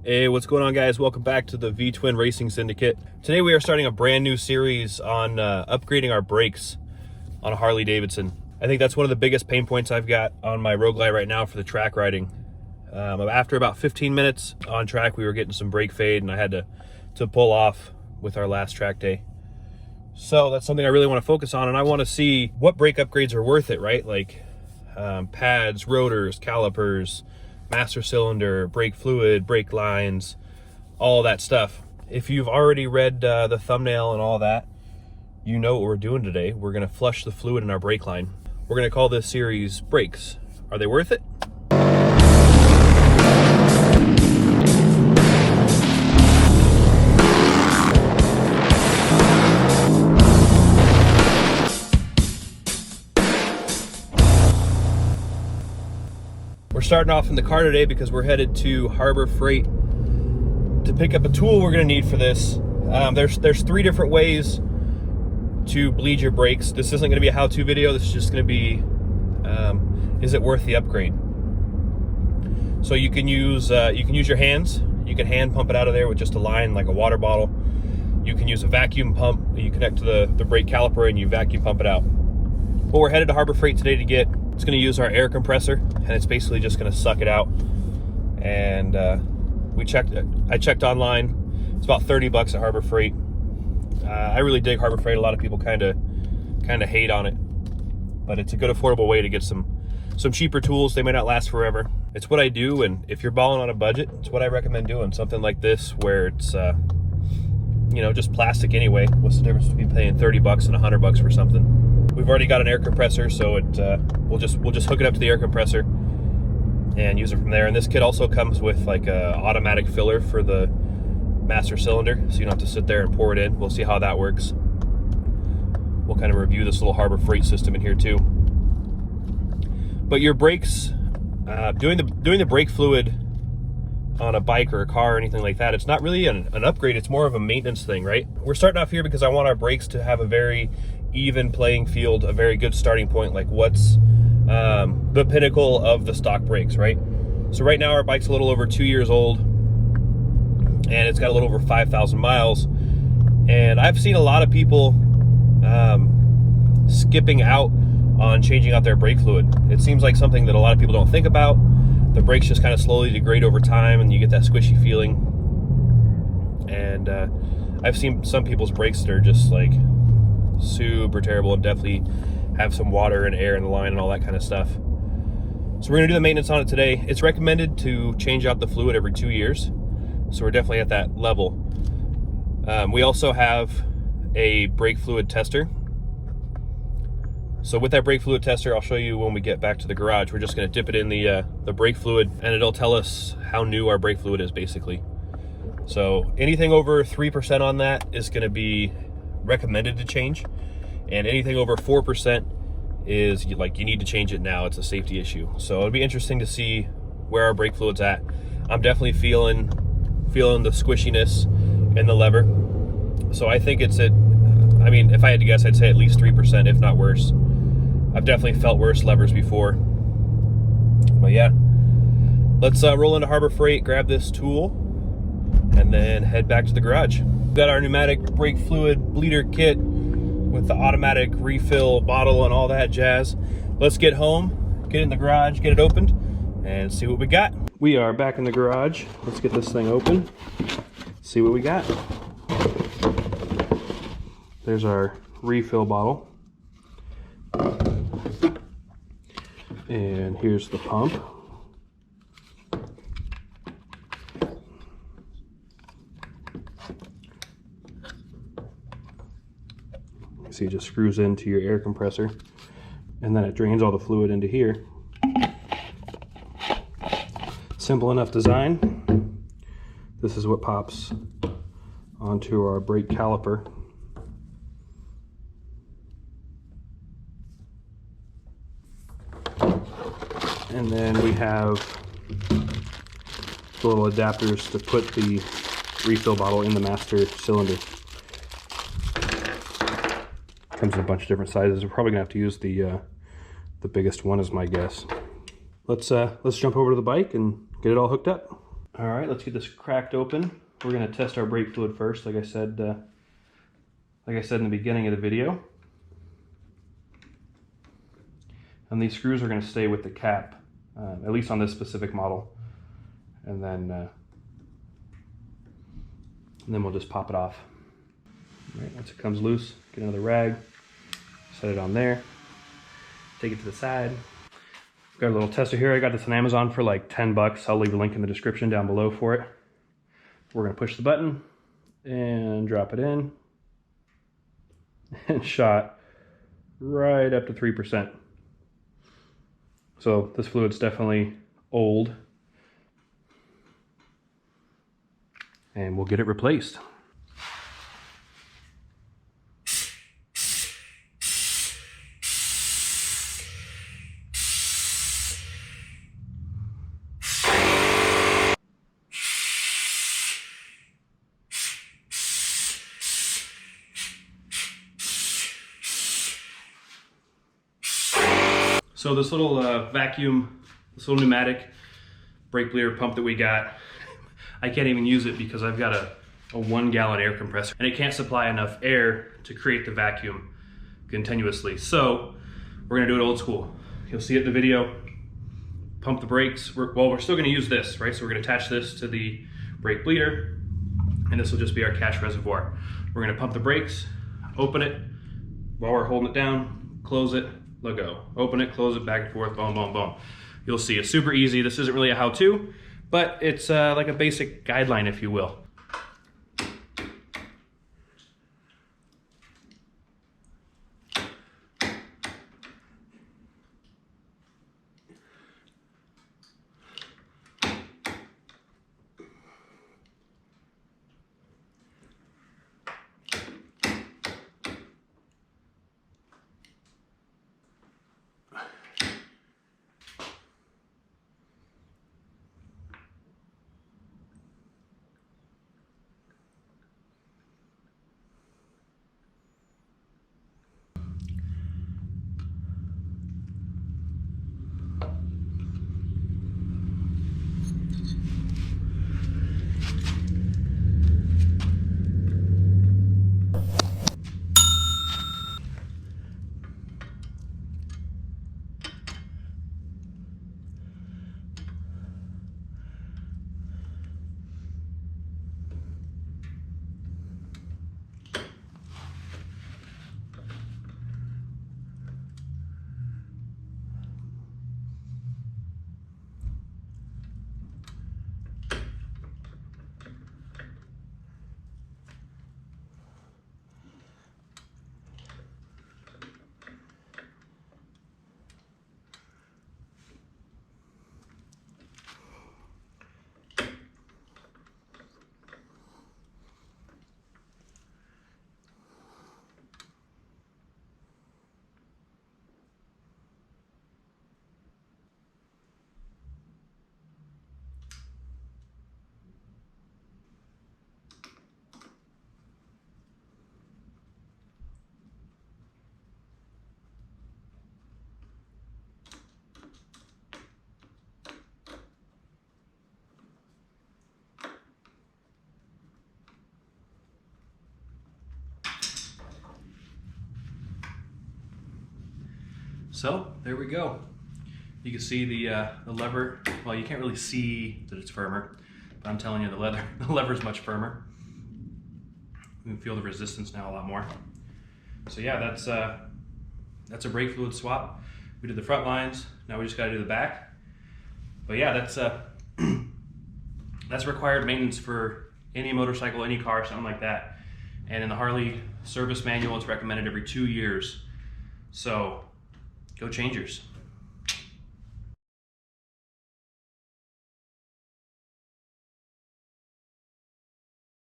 Hey, what's going on, guys? Welcome back to the V-Twin Racing Syndicate. Today we are starting a brand new series on upgrading our brakes on a Harley Davidson. I think that's one of the biggest pain points I've got on my Road Glide right now for the track riding. After about 15 minutes on track, we were getting some brake fade, and I had to pull off with our last track day. So that's something I really want to focus on, and I want to see what brake upgrades are worth it, right? Like pads, rotors, calipers, master cylinder, brake fluid, brake lines, all that stuff. If you've already read the thumbnail and all that, you know what we're doing today. We're going to flush the fluid in our brake line. We're going to call this series Brakes. Are they worth it? We're starting off in the car today because we're headed to Harbor Freight to pick up a tool we're going to need for this. There's three different ways to bleed your brakes. This isn't going to be a how-to video. This is just going to be, is it worth the upgrade? So you can use your hands. You can hand pump it out of there with just a line like a water bottle. You can use a vacuum pump. You connect to the brake caliper and you vacuum pump it out. What we're headed to Harbor Freight today to get, it's going to use our air compressor, and it's basically just going to suck it out. And I checked online. It's about 30 bucks at Harbor Freight. I really dig Harbor Freight. A lot of people kind of hate on it, but it's a good affordable way to get some cheaper tools. They may not last forever. It's what I do, and if you're balling on a budget, it's what I recommend doing. Something like this where it's just plastic anyway. What's the difference between paying 30 bucks and 100 bucks for something? We've already got an air compressor, so we'll just hook it up to the air compressor and use it from there. And this kit also comes with like a automatic filler for the master cylinder, so you don't have to sit there and pour it in. We'll see how that works. We'll kind of review this little Harbor Freight system in here too. But your brakes, doing the brake fluid on a bike or a car or anything like that, it's not really an upgrade. It's more of a maintenance thing, right? We're starting off here because I want our brakes to have a very even playing field, a very good starting point. Like what's the pinnacle of the stock brakes, right? So right now our bike's a little over 2 years old, and it's got a little over 5,000 miles. And I've seen a lot of people skipping out on changing out their brake fluid. It seems like something that a lot of people don't think about. The brakes just kind of slowly degrade over time, and you get that squishy feeling. And I've seen some people's brakes that are just like super terrible and definitely have some water and air in the line and all that kind of stuff. So we're gonna do the maintenance on it today. It's recommended to change out the fluid every 2 years. So we're definitely at that level. We also have a brake fluid tester. So with that brake fluid tester, I'll show you when we get back to the garage. We're just gonna dip it in the brake fluid, and it'll tell us how new our brake fluid is basically. So anything over 3% on that is gonna be recommended to change, and anything over 4% is like you need to change it now. It's a safety issue. So it'll be interesting to see where our brake fluid's at. I'm definitely feeling the squishiness in the lever. So I think it's if I had to guess, I'd say at least 3%, if not worse. I've definitely felt worse levers before. But yeah, let's roll into Harbor Freight, grab this tool, and then head back to the garage. We've got our pneumatic brake fluid bleeder kit with the automatic refill bottle and all that jazz. Let's get home, get in the garage, get it opened, and see what we got. We are back in the garage. Let's get this thing open, see what we got. There's our refill bottle. And here's the pump. See, it just screws into your air compressor, and then it drains all the fluid into here. Simple enough design. This is what pops onto our brake caliper. And then we have the little adapters to put the refill bottle in the master cylinder. Comes in a bunch of different sizes. We're probably gonna have to use the biggest one, is my guess. Let's jump over to the bike and get it all hooked up. All right, let's get this cracked open. We're gonna test our brake fluid first, like I said in the beginning of the video. And these screws are gonna stay with the cap, at least on this specific model. And then we'll just pop it off. All right, once it comes loose, get another rag, set it on there, take it to the side. Got a little tester here. I got this on Amazon for like 10 bucks. I'll leave a link in the description down below for it. We're gonna push the button and drop it in, and shot right up to 3%. So this fluid's definitely old, and we'll get it replaced. So this little this little pneumatic brake bleeder pump that we got, I can't even use it because I've got a 1 gallon air compressor and it can't supply enough air to create the vacuum continuously. So we're gonna do it old school. You'll see it in the video. Pump the brakes. We're still gonna use this, right? So we're gonna attach this to the brake bleeder, and this will just be our catch reservoir. We're gonna pump the brakes, open it while we're holding it down, close it, let go. Open it, close it, back and forth, boom, boom, boom. You'll see it's super easy. This isn't really a how-to, but it's like a basic guideline, if you will. So there we go. You can see the lever. Well, you can't really see that it's firmer, but I'm telling you, the lever is much firmer. You can feel the resistance now a lot more. So yeah, that's a brake fluid swap. We did the front lines. Now we just got to do the back. But yeah, that's required maintenance for any motorcycle, any car, something like that. And in the Harley service manual, it's recommended every 2 years. So go change yours.